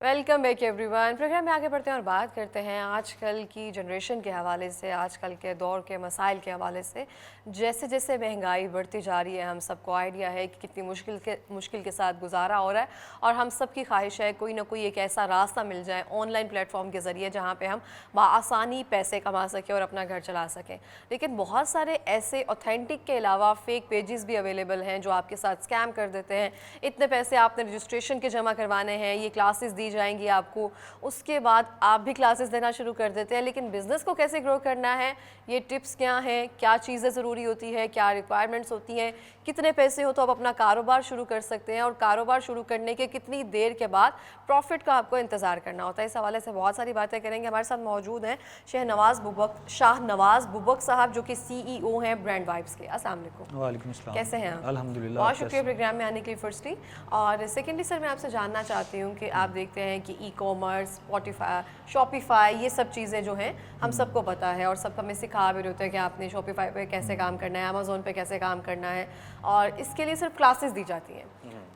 Welcome back everyone. Programme में आगे बढ़ते हैं और बात करते हैं आजकल की जनरेशन के हवाले से, आजकल के दौर के मसाइल के हवाले से। जैसे जैसे महंगाई बढ़ती जा रही है, हम सबको आइडिया है कि कितनी मुश्किल के साथ गुजारा हो रहा है, और हम सब की ख्वाहिश है कोई ना कोई एक ऐसा रास्ता मिल जाए ऑनलाइन प्लेटफॉर्म के ज़रिए जहाँ पे हम बआसानी पैसे कमा सकें और अपना घर चला सकें। लेकिन बहुत सारे ऐसे ऑथेंटिक के अलावा फेक पेजेस भी अवेलेबल हैं जो आपके साथ स्कैम कर देते हैं। इतने पैसे आपने रजिस्ट्रेशन के जमा करवाने हैं, ये क्लासेस दी जाएंगी आपको, उसके बाद आप भी क्लासेस देना शुरू कर देते हैं। लेकिन बिज़नेस को कैसे ग्रो करना है, ये टिप्स क्या हैं, क्या चीज़ें ज़रूरी होती है, क्या रिक्वायरमेंट्स होती हैं, कितने पैसे हो तो आप अपना कारोबार शुरू कर सकते हैं, और कारोबार शुरू करने के कितनी देर के बाद प्रॉफिट का आपको इंतज़ार करना होता है। इस हवाले से बहुत सारी बातें करेंगे। हमारे साथ मौजूद हैं शाहनवाज बुबक साहब, जो कि CEO हैं ब्रांड वाइब्स के। अस्सलाम वालेकुम। वालेकुम अस्सलाम। कैसे हैं आप? अल्हम्दुलिल्लाह। बहुत शुक्रिया प्रोग्राम में आने के लिए फर्स्टली। और सेकेंडली सर, मैं आपसे जानना चाहती हूँ कि आप देखते हैं कि ई-कॉमर्स, स्पॉटिफाई, शॉपिफाई, ये सब चीज़ें जो हैं हम सबको पता है, और सब हमें सिखा भी होता है कि आपने शॉपिफाई पे कैसे काम करना है, अमेज़ोन पे कैसे काम करना है, और इसके लिए सिर्फ क्लासेस दी जाती हैं।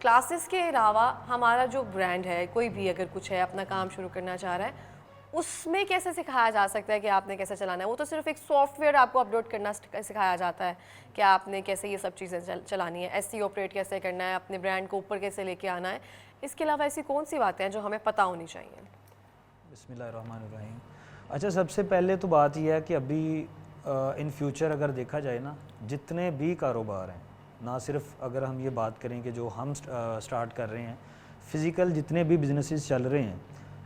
क्लासेस के अलावा हमारा जो ब्रांड है, कोई भी अगर कुछ है अपना काम शुरू करना चाह रहा है, उसमें कैसे सिखाया जा सकता है कि आपने कैसे चलाना है? वो तो सिर्फ एक सॉफ्टवेयर आपको अपलोड करना सिखाया जाता है कि आपने कैसे ये सब चीज़ें चलानी है, SEO ऑपरेट कैसे करना है, अपने ब्रांड को ऊपर कैसे लेके आना है। इसके अलावा ऐसी कौन सी बातें हैं जो हमें पता होनी चाहिए? बिस्मिल्लाहिर्रहमानिर्रहीम। अच्छा, सबसे पहले तो बात यह है कि अभी इन फ्यूचर अगर देखा जाए ना, जितने भी कारोबार हैं, ना सिर्फ अगर हम ये बात करें कि जो हम स्टार्ट कर रहे हैं, फ़िज़िकल जितने भी बिजनेसेस चल रहे हैं,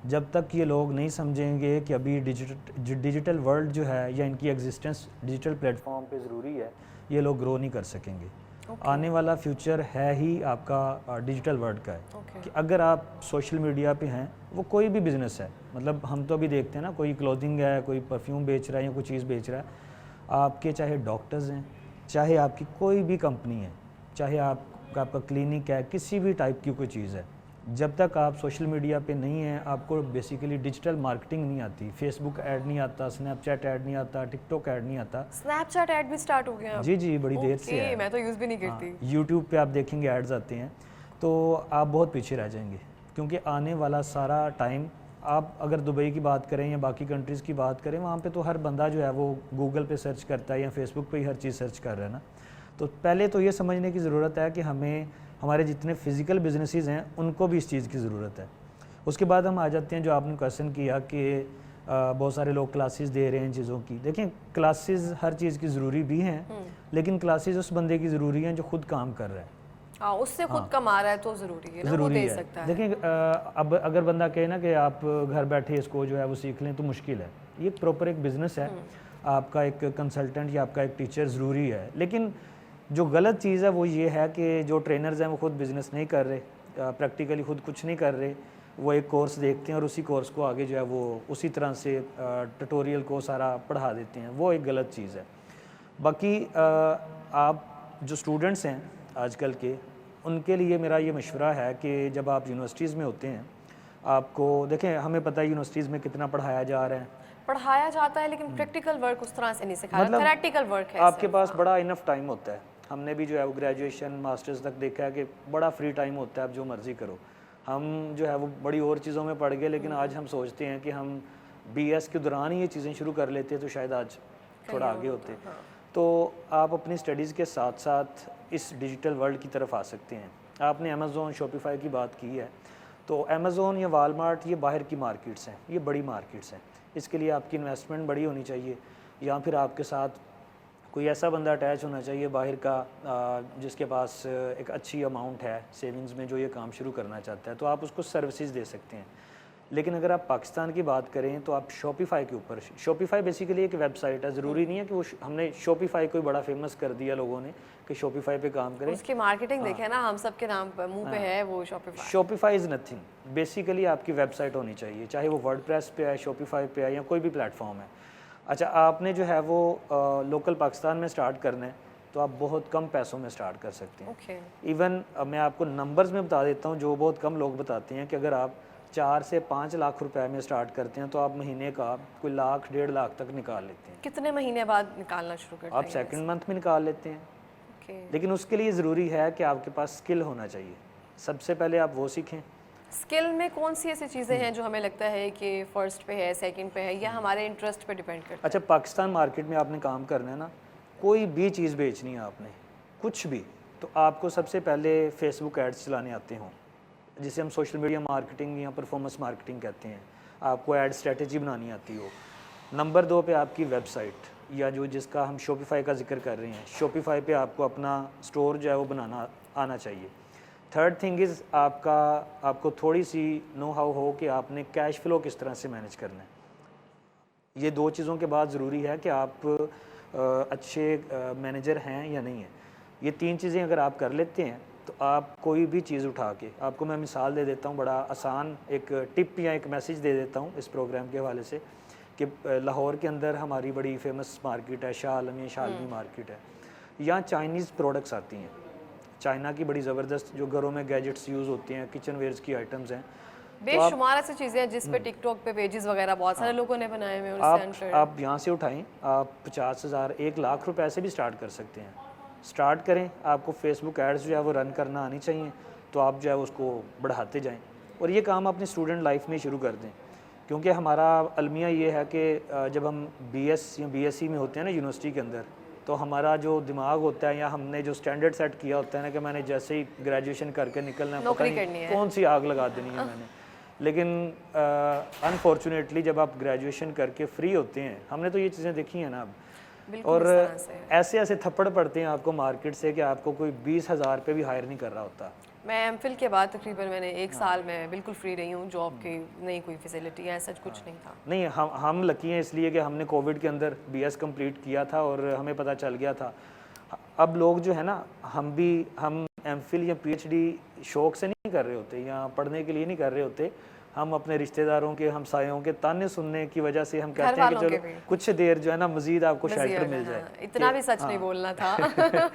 जब तक ये लोग नहीं समझेंगे कि अभी डिजिटल वर्ल्ड जो है या इनकी एग्जिस्टेंस डिजिटल प्लेटफॉर्म पे ज़रूरी है, ये लोग ग्रो नहीं कर सकेंगे। आने वाला फ्यूचर है ही आपका डिजिटल वर्ल्ड का है। कि अगर आप सोशल मीडिया पे हैं, वो कोई भी बिज़नेस है, मतलब हम तो अभी देखते हैं ना, कोई क्लोथिंग है, कोई परफ्यूम बेच रहा है या कोई चीज़ बेच रहा है, आपके चाहे डॉक्टर्स हैं, चाहे आपकी कोई भी कंपनी है, चाहे आपका क्लिनिक है, किसी भी टाइप की कोई चीज़ है, जब तक आप सोशल मीडिया पे नहीं हैं, आपको बेसिकली डिजिटल मार्केटिंग नहीं आती, फेसबुक ऐड नहीं आता, स्नैपचैट ऐड नहीं आता, टिकटॉक ऐड नहीं आता। स्नैपचैट ऐड भी स्टार्ट हो गया? जी, बड़ी देर से है। मैं तो यूज़ भी नहीं करती। यूट्यूब पे आप देखेंगे एड्स आते हैं, तो आप बहुत पीछे रह जाएंगे, क्योंकि आने वाला सारा टाइम, आप अगर दुबई की बात करें या बाकी कंट्रीज़ की बात करें, वहाँ पे तो हर बंदा जो है वो गूगल पे सर्च करता है या फेसबुक पे ही हर चीज़ सर्च कर रहा है ना। तो पहले तो ये समझने की ज़रूरत है कि हमें हमारे जितने फ़िज़िकल बिजनेसेस हैं उनको भी इस चीज़ की ज़रूरत है। उसके बाद हम आ जाते हैं जो आपने क्वेश्चन किया कि बहुत सारे लोग क्लासेस दे रहे हैं चीज़ों की। देखें, क्लासेस हर चीज़ की ज़रूरी भी हैं, लेकिन क्लासेस उस बंदे की ज़रूरी हैं जो खुद काम कर रहा है। हाँ, उससे खुद कमा रहा है तो ज़रूरी है ना, वो दे सकता है। देखें, अब अगर बंदा कहे ना कि आप घर बैठे इसको जो है वो सीख लें, तो मुश्किल है। ये प्रॉपर एक बिज़नेस है, आपका एक कंसल्टेंट या आपका एक टीचर ज़रूरी है। लेकिन जो गलत चीज़ है वो ये है कि जो ट्रेनर्स हैं वो खुद बिज़नेस नहीं कर रहे, प्रैक्टिकली खुद कुछ नहीं कर रहे, वो एक कोर्स देखते हैं और उसी कोर्स को आगे जो है वो उसी तरह से ट्यूटोरियल को सारा पढ़ा देते हैं, वो एक गलत चीज़ है। बाकी आप जो स्टूडेंट्स हैं आजकल के, उनके लिए मेरा ये मशवरा है कि जब आप यूनिवर्सिटीज़ में होते हैं, आपको देखें, हमें पता है यूनिवर्सिटीज़ में कितना पढ़ाया जा रहा है, पढ़ाया जाता है, लेकिन प्रैक्टिकल वर्क उस तरह से नहीं सिखाया, मतलब थ्योरेटिकल वर्क है। आपके पास बड़ा इनफ टाइम होता है। हमने भी जो है वो ग्रेजुएशन मास्टर्स तक देखा है कि बड़ा फ्री टाइम होता है, आप जो मर्ज़ी करो। हम जो है वो बड़ी और चीज़ों में पड़ गए, लेकिन आज हम सोचते हैं कि हम BS के दौरान ही ये चीज़ें शुरू कर लेते तो शायद आज थोड़ा आगे होते। तो आप अपनी स्टडीज़ के साथ साथ इस डिजिटल वर्ल्ड की तरफ आ सकते हैं। आपने अमेज़ोन, शॉपिफाई की बात की है, तो अमेज़ोन या वालमार्ट ये बाहर की मार्केट्स हैं, ये बड़ी मार्केट्स हैं। इसके लिए आपकी इन्वेस्टमेंट बड़ी होनी चाहिए, या फिर आपके साथ कोई ऐसा बंदा अटैच होना चाहिए बाहर का, जिसके पास एक अच्छी अमाउंट है सेविंग्स में, जो ये काम शुरू करना चाहता है, तो आप उसको सर्विसेज दे सकते हैं। लेकिन अगर आप पाकिस्तान की बात करें तो आप शॉपिफाई के ऊपर, शॉपिफाई बेसिकली एक वेबसाइट है, ज़रूरी नहीं है कि वो हमने शॉपिफाई को बड़ा फेमस कर दिया लोगों ने कि शॉपिफाई पे काम करें। उसकी मार्केटिंग देखें ना, हम सब के नाम पर मुंह पे है वो Shopify. Shopify is nothing, basically आपकी वेबसाइट होनी चाहिए, चाहे वो वर्डप्रेस पे है, शॉपिफाई पे है, या कोई भी प्लेटफॉर्म है। अच्छा, आपने जो है वो लोकल पाकिस्तान में स्टार्ट करना है, तो आप बहुत कम पैसों में स्टार्ट कर सकते हैं। इवन मैं आपको नंबर्स में बता देता हूँ जो बहुत कम लोग बताते हैं कि अगर आप 4 से 5 लाख रुपए में स्टार्ट करते हैं तो आप महीने का कोई लाख 1.5 लाख तक निकाल लेते हैं। कितने महीने बाद निकालना शुरू करते हैं? आप सेकंड मंथ में निकाल लेते हैं। लेकिन उसके लिए ज़रूरी है कि आपके पास स्किल होना चाहिए। सबसे पहले आप वो सीखें, स्किल में कौन सी ऐसी चीज़ें हैं जो हमें लगता है कि फर्स्ट पे है, सेकंड पे है, या हमारे इंटरेस्ट पे डिपेंड करता अच्छा, पाकिस्तान मार्केट में आपने काम करना है ना, कोई भी चीज़ बेचनी है आपने, कुछ भी, तो आपको सबसे पहले फेसबुक एड्स चलाने आते हों, जिसे हम सोशल मीडिया मार्केटिंग या परफॉर्मेंस मार्केटिंग कहते हैं। आपको एड स्ट्रेटजी बनानी आती हो। नंबर 2 पे आपकी वेबसाइट, या जो जिसका हम शॉपिफाई का जिक्र कर रहे हैं, शॉपिफाई पे आपको अपना स्टोर जो है वो बनाना आना चाहिए। थर्ड थिंग इज़ आपको थोड़ी सी नो हाउ हो कि आपने कैश फ्लो किस तरह से मैनेज करना है। ये 2 चीज़ों के बाद ज़रूरी है कि आप अच्छे मैनेजर हैं या नहीं हैं। ये 3 चीज़ें अगर आप कर लेते हैं तो आप कोई भी चीज़ उठा के, आपको मैं मिसाल दे देता हूँ, बड़ा आसान एक टिप या एक मैसेज दे देता हूँ इस प्रोग्राम के हवाले से, कि लाहौर के अंदर हमारी बड़ी फेमस मार्केट है, शाह आलम या शालमी मार्केट है। यहाँ चाइनीज़ प्रोडक्ट्स आती हैं, चाइना की बड़ी ज़बरदस्त, जो घरों में गैजेट्स यूज़ होते हैं, किचन वेयर्स की आइटम्स हैं। बेशुमार ऐसी चीज़ें हैं जिस पे टिकटॉक पे पेजेस वगैरह बहुत सारे लोगों ने बनाए हुए हैं और इससे अनफेयर आप यहाँ से उठाएं, आप 50,000 1 लाख रुपए से भी स्टार्ट कर सकते हैं। स्टार्ट करें, आपको फेसबुक एड्स जो है वो रन करना आनी चाहिए, तो आप जो है उसको बढ़ाते जाएं, और ये काम अपनी स्टूडेंट लाइफ में शुरू कर दें। क्योंकि हमारा अलमिया ये है कि जब हम बीएस या बीएससी में होते हैं ना यूनिवर्सिटी के अंदर, तो हमारा जो दिमाग होता है, या हमने जो स्टैंडर्ड सेट किया होता है ना कि मैंने जैसे ही ग्रेजुएशन करके निकलना है, पता नौकरी नहीं करनी है। कौन सी आग लगा देनी है मैंने। लेकिन अनफॉर्चुनेटली जब आप ग्रेजुएशन करके फ्री होते हैं, हमने तो ये चीज़ें देखी हैं ना अब, बिल्कुल और इस तरह से। ऐसे ऐसे थप्पड़ पड़ते हैं आपको मार्केट से कि आपको कोई 20,000 पे भी हायर नहीं कर रहा होता। मैं एमफिल के बाद तकरीबन मैंने 1 साल में बिल्कुल फ्री रही हूँ, जॉब की नहीं कोई फैसिलिटी है, सच कुछ नहीं था। नहीं, हम लकी हैं इसलिए कि हमने कोविड के अंदर बीएस कंप्लीट किया था और हमें पता चल गया था। अब लोग जो है ना, हम एमफिल या पीएचडी शौक से नहीं कर रहे होते या पढ़ने के लिए नहीं कर रहे होते, हम अपने रिश्तेदारों के, हमसायों के ताने सुनने की वजह से हम कहते हैं कि वालों के चलो भी। कुछ देर जो है ना मज़ीद आपको मज़े शेल्टर हो मिल जाए, जाए, हाँ, इतना कि- भी सच नहीं हाँ। बोलना था।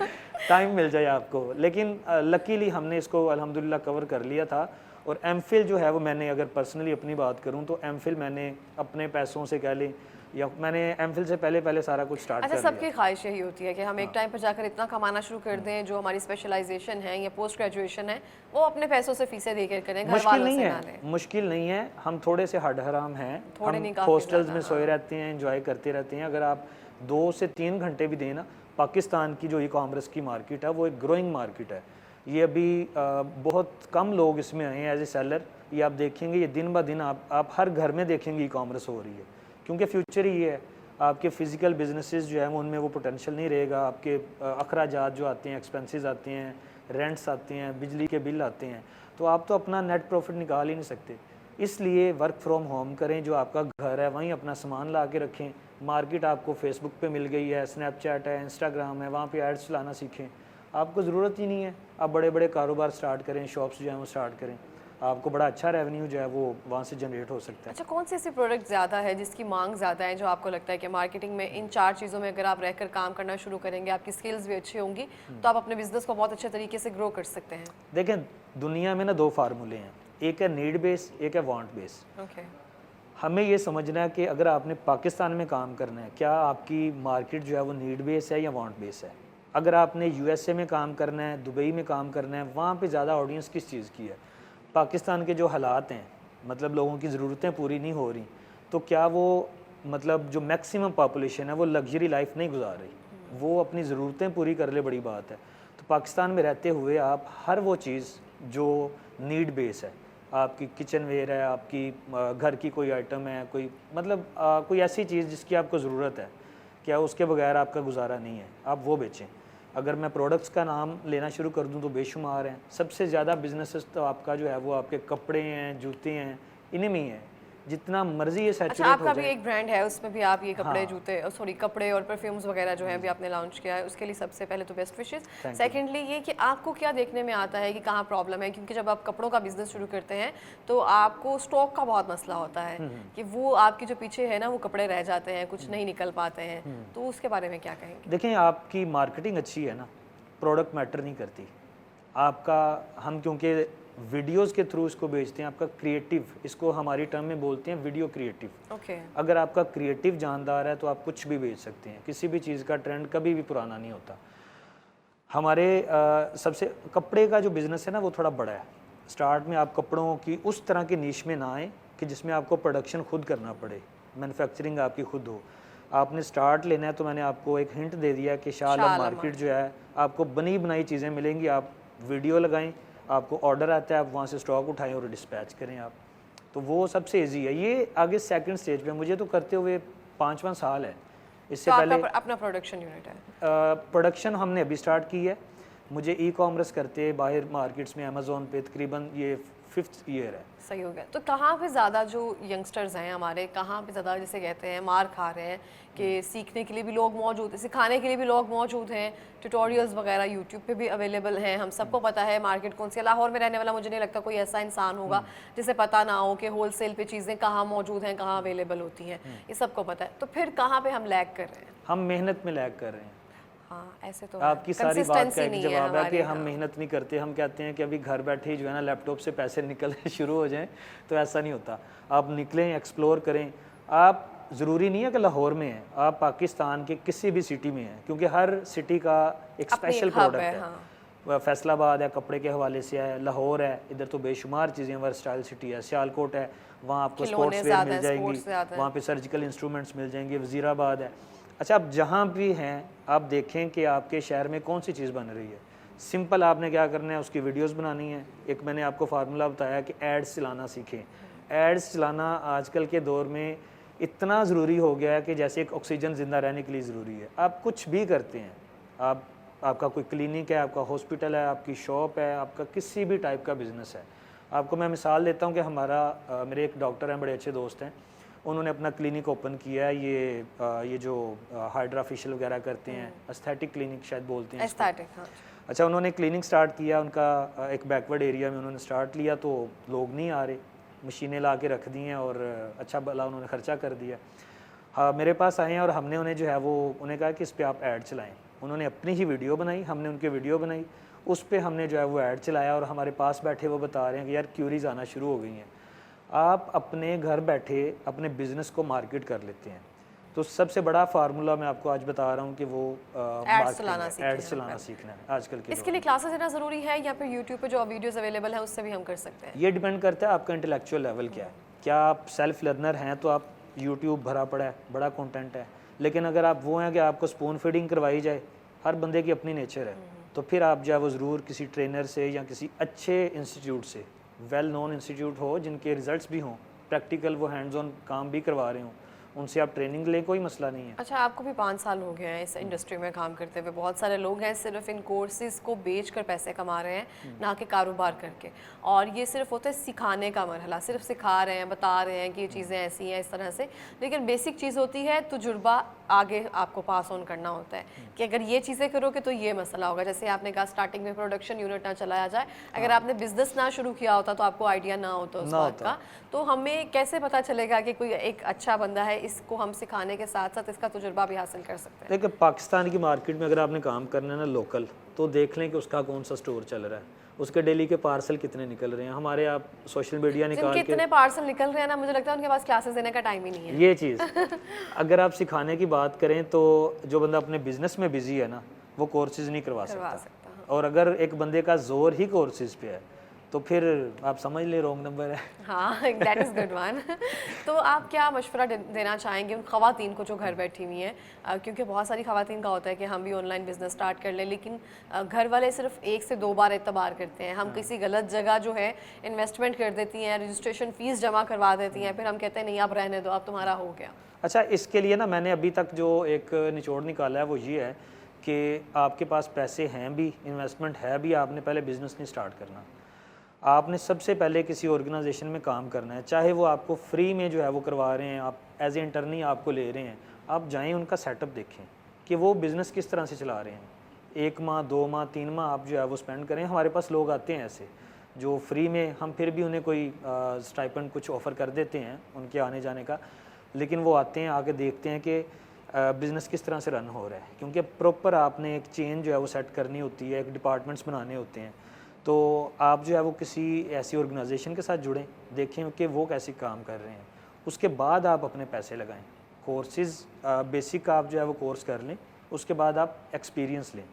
टाइम मिल जाए आपको। लेकिन लकीली हमने इसको अल्हम्दुलिल्लाह कवर कर लिया था। और एमफिल जो है वो, मैंने अगर पर्सनली अपनी बात करूं तो एमफिल मैंने अपने पैसों से कह लें, या मैंने एमफिल से पहले सारा कुछ स्टार्ट अच्छा, कर सबकी लिया। ख्वाहिश यही होती है कि हम एक टाइम पर जाकर इतना कमाना शुरू कर दें, जो हमारी स्पेशलाइजेशन है या पोस्ट ग्रेजुएशन है वो अपने पैसों से फीसें देकर करें, घर मुश्किल वालों नहीं से ना है, लें। मुश्किल नहीं है। हम थोड़े से हड हराम हैं, थोड़े हम नहीं, काफ़ी हॉस्टल्स ज़्यादा, में सोए रहते हैं, एंजॉय करते रहते हैं। अगर आप 2 से 3 घंटे भी दें ना, पाकिस्तान की जो ई कॉमर्स की मार्केट है वो एक ग्रोइंग मार्केट है। ये अभी बहुत कम लोग इसमें आए हैं एज ए सेलर। ये आप देखेंगे, ये दिन ब दिन आप हर घर में देखेंगे ई कॉमर्स हो रही है, क्योंकि फ्यूचर ही ये है। आपके फिजिकल बिजनेसेस जो है उनमें वो पोटेंशियल नहीं रहेगा। आपके अखराजात जो आते हैं, एक्सपेंसेस आते हैं, रेंट्स आते हैं, बिजली के बिल आते हैं, तो आप तो अपना नेट प्रॉफिट निकाल ही नहीं सकते। इसलिए वर्क फ्रॉम होम करें, जो आपका घर है वहीं अपना सामान ला के रखें। मार्केट आपको फेसबुक पे मिल गई है, स्नैपचैट है, इंस्टाग्राम है, वहाँ पे एड्स चलाना सीखें। आपको ज़रूरत ही नहीं है आप बड़े बड़े कारोबार स्टार्ट करें, शॉप्स जो हैं वो स्टार्ट करें, आपको बड़ा अच्छा रेवेन्यू जो है वो वहाँ से जनरेट हो सकता है। अच्छा, कौन सी ऐसी प्रोडक्ट ज़्यादा है जिसकी मांग ज़्यादा है, जो आपको लगता है कि मार्केटिंग में इन 4 चीज़ों में अगर आप रहकर काम करना शुरू करेंगे, आपकी स्किल्स भी अच्छी होंगी, तो आप अपने बिजनेस को बहुत अच्छे तरीके से ग्रो कर सकते हैं? देखें, दुनिया में ना 2 फार्मूले हैं, एक है नीड बेस, एक है वांट बेस। ओके। हमें ये समझना है कि अगर आपने पाकिस्तान में काम करना है, क्या आपकी मार्केट जो है वो नीड बेस है या वांट बेस है। अगर आपने यूएसए में काम करना है, दुबई में काम करना है, वहाँ पे ज़्यादा ऑडियंस किस चीज़ की है। पाकिस्तान के जो हालात हैं, मतलब लोगों की ज़रूरतें पूरी नहीं हो रही, तो क्या वो, मतलब जो मैक्सिमम पॉपुलेशन है वो लग्जरी लाइफ नहीं गुजार रही, वो अपनी ज़रूरतें पूरी कर ले, बड़ी बात है। तो पाकिस्तान में रहते हुए आप हर वो चीज़ जो नीड बेस है, आपकी किचन वेयर है, आपकी घर की कोई आइटम है, कोई मतलब कोई ऐसी चीज़ जिसकी आपको ज़रूरत है, क्या उसके बगैर आपका गुजारा नहीं है, आप वो बेचें। अगर मैं प्रोडक्ट्स का नाम लेना शुरू कर दूं तो बेशुमार हैं। सबसे ज़्यादा बिजनेसेस तो आपका जो है वो आपके कपड़े हैं, जूते हैं, इन्हीं में ही हैं। जितना मर्जी ये अच्छा, सैचुरेट आपका हो भी जाए। एक ब्रांड है, उसमें भी आप ये कपड़े, हाँ। जूते, सॉरी कपड़े और परफ्यूम्स वगैरह जो है अभी आपने लॉन्च किया है, उसके लिए सबसे पहले तो best wishes. Thank you. Secondly ये कि आपको क्या देखने में आता है कि कहाँ प्रॉब्लम है, क्योंकि जब आप कपड़ों का बिजनेस शुरू करते हैं तो आपको स्टॉक का बहुत मसला होता है कि वो आपके जो पीछे है ना वो कपड़े रह जाते हैं, कुछ नहीं निकल पाते हैं, तो उसके बारे में क्या कहेंगे? देखें, आपकी मार्केटिंग अच्छी है ना, प्रोडक्ट मैटर नहीं करती आपका। हम क्योंकि वीडियोस के थ्रू इसको बेचते हैं, आपका क्रिएटिव, इसको हमारी टर्म में बोलते हैं वीडियो क्रिएटिव। ओके। अगर आपका क्रिएटिव जानदार है तो आप कुछ भी बेच सकते हैं। किसी भी चीज़ का ट्रेंड कभी भी पुराना नहीं होता। हमारे सबसे कपड़े का जो बिज़नेस है ना वो थोड़ा बड़ा है। स्टार्ट में आप कपड़ों की उस तरह की नीश में ना आए कि जिसमें आपको प्रोडक्शन खुद करना पड़े, मैन्युफैक्चरिंग आपकी खुद हो। आपने स्टार्ट लेना है तो मैंने आपको एक हिंट दे दिया कि शाह आलम मार्केट जो है आपको बनी बनाई चीज़ें मिलेंगी। आप वीडियो लगाएं, आपको ऑर्डर आता है, आप वहाँ से स्टॉक उठाएं और डिस्पैच करें आप। तो वो सबसे ईजी है। ये आगे सेकंड स्टेज पे मुझे तो करते हुए 5वां साल है। इससे तो पहले आपका अपना प्रोडक्शन यूनिट है? प्रोडक्शन हमने अभी स्टार्ट की है। मुझे ई कॉमर्स करते बाहर मार्केट्स में अमेज़ोन पे तकरीबन ये 5th ईयर है। सही हो गया। तो कहाँ पे ज़्यादा जो यंगस्टर्स हैं हमारे, कहाँ पे ज़्यादा जिसे कहते हैं मार खा रहे हैं कि सीखने के लिए भी लोग मौजूद हैं, सिखाने के लिए भी लोग मौजूद हैं, ट्यूटोरियल्स वगैरह यूट्यूब पे भी अवेलेबल हैं, हम सबको पता है मार्केट कौन सी है। लाहौर में रहने वाला मुझे नहीं लगता कोई ऐसा इंसान होगा जिसे पता ना हो कि होलसेल पे चीज़ें कहाँ मौजूद हैं, कहाँ अवेलेबल होती हैं, ये सबको पता है। तो फिर कहाँ पे हम लैग कर रहे हैं? हम मेहनत में लैग कर रहे हैं। हाँ, ऐसे तो आपकी सारी बात का एक नहीं जवाब है कि हम हाँ। मेहनत नहीं करते। हम कहते हैं कि अभी घर बैठे ही जो है ना लैपटॉप से पैसे निकलने शुरू हो जाएं, तो ऐसा नहीं होता। आप निकलें, एक्सप्लोर करें। आप ज़रूरी नहीं है कि लाहौर में हैं, आप पाकिस्तान के किसी भी सिटी में हैं, क्योंकि हर सिटी का एक अपनी स्पेशल एक हब प्रोडक्ट है, है। हाँ। फैसलाबाद है, कपड़े के हवाले से है, लाहौर है, इधर तो बेशुमार चीज़ें, वर्सटाइल सिटी है, सियालकोट है, वहाँ आपको खिलौने स्पोर्ट्स वेयर ज़्यादा मिल हैं, जाएंगी, स्पोर्ट्स ज़्यादा हैं। वहाँ पे सर्जिकल इंस्ट्रूमेंट्स मिल जाएंगे, वज़ीराबाद है। अच्छा, आप जहाँ भी हैं आप देखें कि आपके शहर में कौन सी चीज़ बन रही है। सिंपल आपने क्या करना है, उसकी वीडियोस बनानी है। एक मैंने आपको फार्मूला बताया कि एड्स चलाना सीखें। एड्स चलाना आजकल के दौर में इतना ज़रूरी हो गया है कि जैसे एक ऑक्सीजन ज़िंदा रहने के लिए ज़रूरी है। आप कुछ भी करते हैं, आपका कोई क्लिनिक है, आपका हॉस्पिटल है, आपकी शॉप है, आपका किसी भी टाइप का बिज़नेस है। आपको मैं मिसाल देता हूँ कि मेरे एक डॉक्टर हैं, बड़े अच्छे दोस्त हैं, उन्होंने अपना क्लिनिक ओपन किया है। ये जो हाइड्रा फेशियल वगैरह करते हैं, एस्थेटिक क्लिनिक शायद बोलते हैं इसको। एस्थेटिक, हाँ। अच्छा, उन्होंने क्लिनिक स्टार्ट किया, उनका एक बैकवर्ड एरिया में उन्होंने स्टार्ट लिया, तो लोग नहीं आ रहे, मशीनें ला के रख दी हैं और अच्छा भला उन्होंने ख़र्चा कर दिया। हाँ, मेरे पास आए हैं और हमने उन्हें जो है वो उन्हें कहा कि इस पर आप ऐड चलाएँ। उन्होंने अपनी ही वीडियो बनाई, हमने उनकी वीडियो बनाई, उस पर हमने जो है वो ऐड चलाया और हमारे पास बैठे वो बता रहे हैं कि यार क्यूरीज आना शुरू हो गई हैं। आप अपने घर बैठे अपने बिज़नेस को मार्केट कर लेते हैं। तो सबसे बड़ा फार्मूला मैं आपको आज बता रहा हूँ कि वो एड्स चलाना सीखना है आजकल के इसके लिए क्लासेस लेना ज़रूरी है या फिर यूट्यूब पे जो वीडियोस अवेलेबल हैं उससे भी हम कर सकते हैं? ये डिपेंड करता है आपका इंटेलेक्चुअल लेवल क्या है। क्या आप सेल्फ लर्नर हैं तो आप यूट्यूब भरा पड़ा है, बड़ा कंटेंट है। लेकिन अगर आप वो हैं कि आपको स्पून फीडिंग करवाई जाए, हर बंदे की अपनी नेचर है, तो फिर आप जो है वो ज़रूर किसी ट्रेनर से या किसी अच्छे इंस्टीट्यूट से, वेल नोन इंस्टीट्यूट हो जिनके रिजल्ट्स भी हों, प्रैक्टिकल वो हैंड्स ऑन काम भी करवा रहे हों, उनसे आप ट्रेनिंग लें, कोई मसला नहीं है। अच्छा, आपको भी 5 साल हो गए हैं इस इंडस्ट्री में काम करते हुए। बहुत सारे लोग हैं सिर्फ इन कोर्सेज को बेच कर पैसे कमा रहे हैं, ना कि कारोबार करके। और ये सिर्फ होता है सिखाने का मरहला, सिर्फ सिखा रहे हैं, बता रहे हैं कि ये चीज़ें ऐसी हैं, इस तरह से। लेकिन बेसिक चीज़ होती है तजुर्बा आगे आपको पास ऑन करना होता है कि अगर ये चीज़ें करोगे तो ये मसला होगा। जैसे आपने कहा स्टार्टिंग में प्रोडक्शन यूनिट ना चलाया जाए, अगर आपने बिजनेस ना शुरू किया होता तो आपको आइडिया ना होता उस बात का। तो हमें कैसे पता चलेगा कि कोई एक अच्छा बंदा है, इसको हम सिखाने के साथ साथ इसका तजुर्बा भी हासिल कर सकते हैं? देखिए, पाकिस्तान की मार्केट में अगर आपने काम करना है ना लोकल, तो देख लें कि उसका कौन सा स्टोर चल रहा है, उसके डेली के पार्सल कितने निकल रहे हैं। हमारे आप सोशल मीडिया निकाल के इतने पार्सल निकल रहे हैं ना, मुझे लगता है उनके पास क्लासेस देने का टाइम ही नहीं है। ये चीज़ अगर आप सिखाने की बात करें तो जो बंदा अपने बिजनेस में बिजी है ना, वो कोर्सेज नहीं करवा सकता। हाँ। और अगर एक बंदे का जोर ही कोर्सेज पे है तो फिर आप समझ ले रॉन्ग नंबर है। हाँ, दैट इज़ गुड वन। तो आप क्या मशवरा देना चाहेंगे उन ख़वातीन को जो घर बैठी हुई हैं? क्योंकि बहुत सारी ख़वातीन का होता है कि हम भी ऑनलाइन बिजनेस स्टार्ट कर लें, लेकिन घर वाले सिर्फ 1 से 2 बार एतबार करते हैं। हम किसी गलत जगह जो है इन्वेस्टमेंट कर देती हैं, रजिस्ट्रेशन फ़ीस जमा करवा देती हैं, फिर हम कहते हैं नहीं आप रहने दो, अब तुम्हारा हो गया। अच्छा, इसके लिए ना मैंने अभी तक जो एक निचोड़ निकाला है वो ये है कि आपके पास पैसे हैं भी, इन्वेस्टमेंट है भी, आपने पहले बिज़नेस नहीं स्टार्ट करना। आपने सबसे पहले किसी ऑर्गेनाइजेशन में काम करना है, चाहे वो आपको फ्री में जो है वो करवा रहे हैं, आप एज ए इंटर्नी आपको ले रहे हैं, आप जाएं उनका सेटअप देखें कि वो बिज़नेस किस तरह से चला रहे हैं। 1 माह 2 माह 3 माह आप जो है वो स्पेंड करें। हमारे पास लोग आते हैं ऐसे जो फ्री में, हम फिर भी उन्हें कोई स्टाइपेंड कुछ ऑफ़र कर देते हैं उनके आने जाने का, लेकिन वो आते हैं, आके देखते हैं कि बिज़नेस किस तरह से रन हो रहा है, क्योंकि प्रॉपर आपने एक चेन जो है वो सेट करनी होती है, एक डिपार्टमेंट्स बनाने होते हैं। तो आप जो है वो किसी ऐसी ऑर्गेनाइजेशन के साथ जुड़ें, देखें कि वो कैसे काम कर रहे हैं, उसके बाद आप अपने पैसे लगाएं। कोर्सेज़ बेसिक आप जो है वो कोर्स कर लें, उसके बाद आप एक्सपीरियंस लें।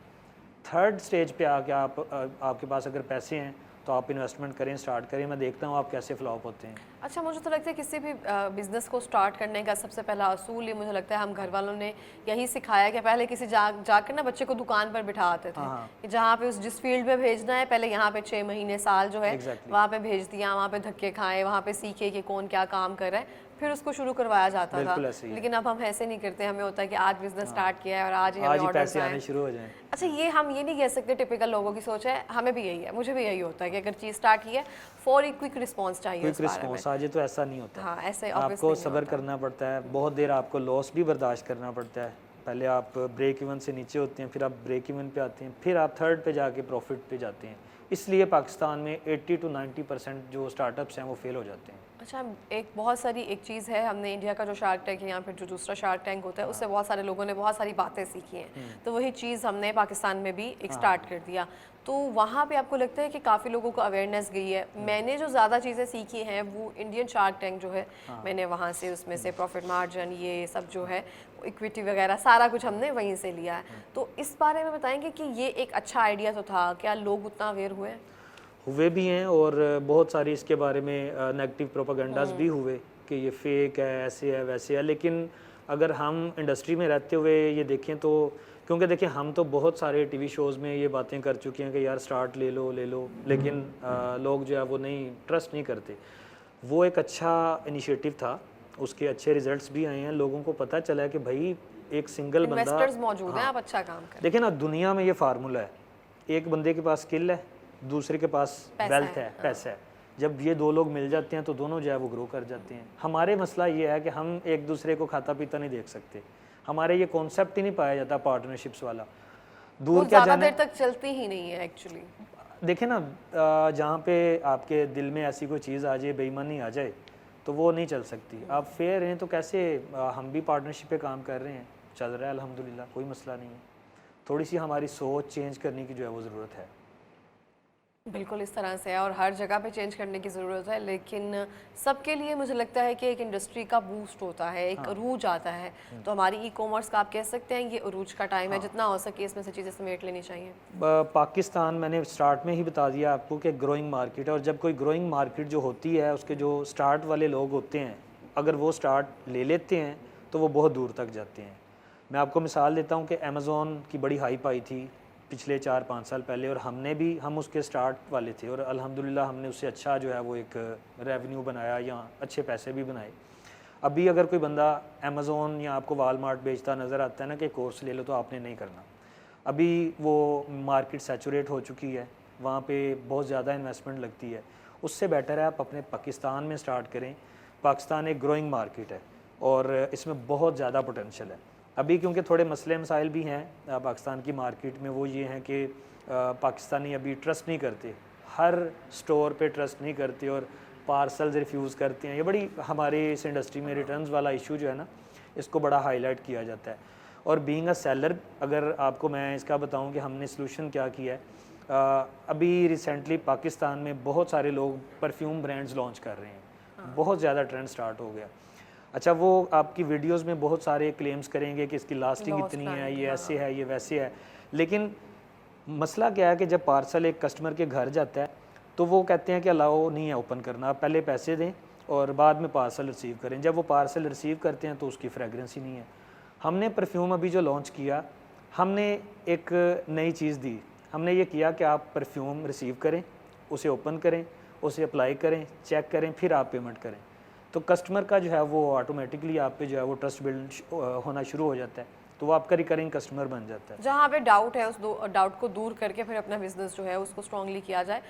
थर्ड स्टेज पे आके आपके पास अगर पैसे हैं तो आप इन्वेस्टमेंट करें, स्टार्ट करें, मैं देखता हूँ आप कैसे फ्लॉप होते हैं। अच्छा, मुझे तो लगता है किसी भी बिजनेस को स्टार्ट करने का सबसे पहला असूल ये मुझे लगता है हम घर वालों ने यही सिखाया कि पहले किसी जाकर ना बच्चे को दुकान पर बिठा आते थे हाँ। कि जहाँ पे उस जिस फील्ड में भेजना है पहले यहाँ पे 6 महीने साल जो है Exactly. वहाँ पे भेज दिया, वहाँ पे धक्के खाए, वहाँ पे सीखे कि कौन क्या काम कर रहा है, फिर उसको शुरू करवाया जाता था। बिल्कुल ऐसे ही है। लेकिन अब हम ऐसे नहीं करते, हमें होता है कि आज बिजनेस स्टार्ट किया है और आज ही हमें आज ही ऑर्डर पैसे आने शुरू हो जाएं। अच्छा, ये हम ये नहीं कह सकते टिपिकल लोगों की सोच है, हमें भी यही है, मुझे भी यही होता है कि अगर चीज़ स्टार्ट की है फॉर क्विक रिस्पॉन्स चाहिए क्विक उस बारे में। रिस्पॉन्स आ जाए तो ऐसा नहीं होता। हाँ, ऐसे आपको obviously नहीं सब्र होता। करना पड़ता है, बहुत देर आपको लॉस भी बर्दाश्त करना पड़ता है। पहले आप ब्रेक इवन से नीचे होते हैं, फिर आप ब्रेक इवन पे आते हैं, फिर आप थर्ड पे जाके प्रॉफिट पे जाते हैं। इसलिए पाकिस्तान में 80 to 90% जो स्टार्टअप्स हैं वो फेल हो जाते हैं। अच्छा, एक बहुत सारी एक चीज़ है, हमने इंडिया का जो शार्क टैंक है या फिर जो दूसरा शार्क टैंक होता है उससे बहुत सारे लोगों ने बहुत सारी बातें सीखी हैं, तो वही चीज़ हमने पाकिस्तान में भी एक स्टार्ट कर दिया। तो वहाँ पे आपको लगता है कि काफ़ी लोगों को अवेयरनेस गई है? मैंने जो ज़्यादा चीज़ें सीखी हैं वो इंडियन शार्क टैंक जो है मैंने वहाँ से उसमें से प्रॉफिट मार्जिन ये सब जो है इक्विटी वगैरह सारा कुछ हमने वहीं से लिया है। तो इस बारे में बताएंगे कि ये एक अच्छा आइडिया तो था, क्या लोग उतना अवेयर हुए भी हैं और बहुत सारी इसके बारे में नेगेटिव प्रोपागेंडाज भी हुए कि ये फेक है, ऐसे है वैसे है। लेकिन अगर हम इंडस्ट्री में रहते हुए ये देखें तो, क्योंकि देखिए हम तो बहुत सारे टीवी शोज़ में ये बातें कर चुके हैं कि यार स्टार्ट ले लो, लेकिन लोग जो है वो नहीं ट्रस्ट नहीं करते। वो एक अच्छा इनिशिएटिव था, उसके अच्छे रिजल्ट्स भी आए हैं, लोगों को पता चला है कि भाई एक सिंगल बंदा, इन्वेस्टर्स मौजूद हैं, आप अच्छा काम करें। देखिए ना दुनिया में ये फार्मूला है, एक बंदे के पास स्किल है, दूसरे के पास वेल्थ है, पैसा है। जब ये दो लोग मिल जाते हैं तो दोनों जो है वो ग्रो कर जाते हैं। हमारे मसला ये है कि हम एक दूसरे को खाता पीता नहीं देख सकते, हमारे ये कॉन्सेप्ट ही नहीं पाया जाता पार्टनरशिप्स वाला। दूर क्या ज़्यादा जाने, देर तक चलती ही नहीं है एक्चुअली। देखे ना जहाँ पे आपके दिल में ऐसी कोई चीज़ आ जाए, बेईमानी आ जाए, तो वो नहीं चल सकती। आप फेयर हैं तो कैसे, हम भी पार्टनरशिप पे काम कर रहे हैं, चल रहा है अल्हम्दुलिल्लाह, कोई मसला नहीं है। थोड़ी सी हमारी सोच चेंज करने की जो है वो ज़रूरत है। बिल्कुल इस तरह से है और हर जगह पे चेंज करने की ज़रूरत है, लेकिन सबके लिए मुझे लगता है कि एक इंडस्ट्री का बूस्ट होता है, एक अरूज आता है। तो हमारी ई कॉमर्स का आप कह सकते हैं ये अरूज का टाइम है, जितना हो सके इसमें से चीज़ें समेट लेनी चाहिए। पाकिस्तान मैंने स्टार्ट में ही बता दिया आपको कि ग्रोइंग मार्केट है, और जब कोई ग्रोइंग मार्केट जो होती है उसके जो स्टार्ट वाले लोग होते हैं, अगर वो स्टार्ट ले लेते हैं तो वो बहुत दूर तक जाते हैं। मैं आपको मिसाल देता हूँ कि अमेज़ॉन की बड़ी हाइप आई थी पिछले 4-5 साल पहले, और हम उसके स्टार्ट वाले थे, और अल्हम्दुलिल्लाह हमने उससे अच्छा जो है वो एक रेवेन्यू बनाया या अच्छे पैसे भी बनाए। अभी अगर कोई बंदा अमेज़ॉन या आपको वालमार्ट बेचता नज़र आता है ना कि कोर्स ले लो, तो आपने नहीं करना। अभी वो मार्केट सैचुरेट हो चुकी है, वहाँ पे बहुत ज़्यादा इन्वेस्टमेंट लगती है। उससे बेटर है आप अपने पाकिस्तान में स्टार्ट करें। पाकिस्तान एक ग्रोइंग मार्केट है और इसमें बहुत ज़्यादा पोटेंशियल है। अभी क्योंकि थोड़े मसले मसाइल भी हैं पाकिस्तान की मार्केट में, वो ये हैं कि पाकिस्तानी अभी ट्रस्ट नहीं करते, हर स्टोर पे ट्रस्ट नहीं करते और पार्सल्स रिफ्यूज़ करते हैं। ये बड़ी हमारे इस इंडस्ट्री में रिटर्न्स वाला इशू जो है ना, इसको बड़ा हाईलाइट किया जाता है। और बीइंग अ सेलर, अगर आपको मैं इसका बताऊं कि हमने सलूशन क्या किया है, अभी रिसेंटली पाकिस्तान में बहुत सारे लोग परफ्यूम ब्रांड्स लॉन्च कर रहे हैं, बहुत ज़्यादा ट्रेंड स्टार्ट हो गया। अच्छा, वो आपकी वीडियोस में बहुत सारे क्लेम्स करेंगे कि इसकी लास्टिंग इतनी है, ये ऐसे है, ये वैसे है, लेकिन मसला क्या है कि जब पार्सल एक कस्टमर के घर जाता है तो वो कहते हैं कि अलाउ नहीं है ओपन करना, आप पहले पैसे दें और बाद में पार्सल रिसीव करें। जब वो पार्सल रिसीव करते हैं तो उसकी फ्रेगरेंस ही नहीं है। हमने परफ्यूम अभी जो लॉन्च किया, हमने एक नई चीज़ दी, हमने ये किया कि आप परफ्यूम रिसीव करें, उसे ओपन करें, उसे अप्लाई करें, चेक करें, फिर आप पेमेंट करें। तो कस्टमर का जो है वो ऑटोमेटिकली आप पे जो है वो ट्रस्ट बिल्ड होना शुरू हो जाता है, तो वो आपका रिकरिंग कस्टमर बन जाता है। जहाँ पे डाउट है उस डाउट को दूर करके फिर अपना बिजनेस जो है उसको स्ट्रांगली किया जाए।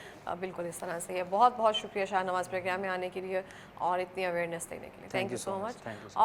बिल्कुल इस तरह से है। बहुत बहुत शुक्रिया शाहनवाज प्रोग्राम में आने के लिए और इतनी अवेयरनेस देने के लिए। Thank you so much.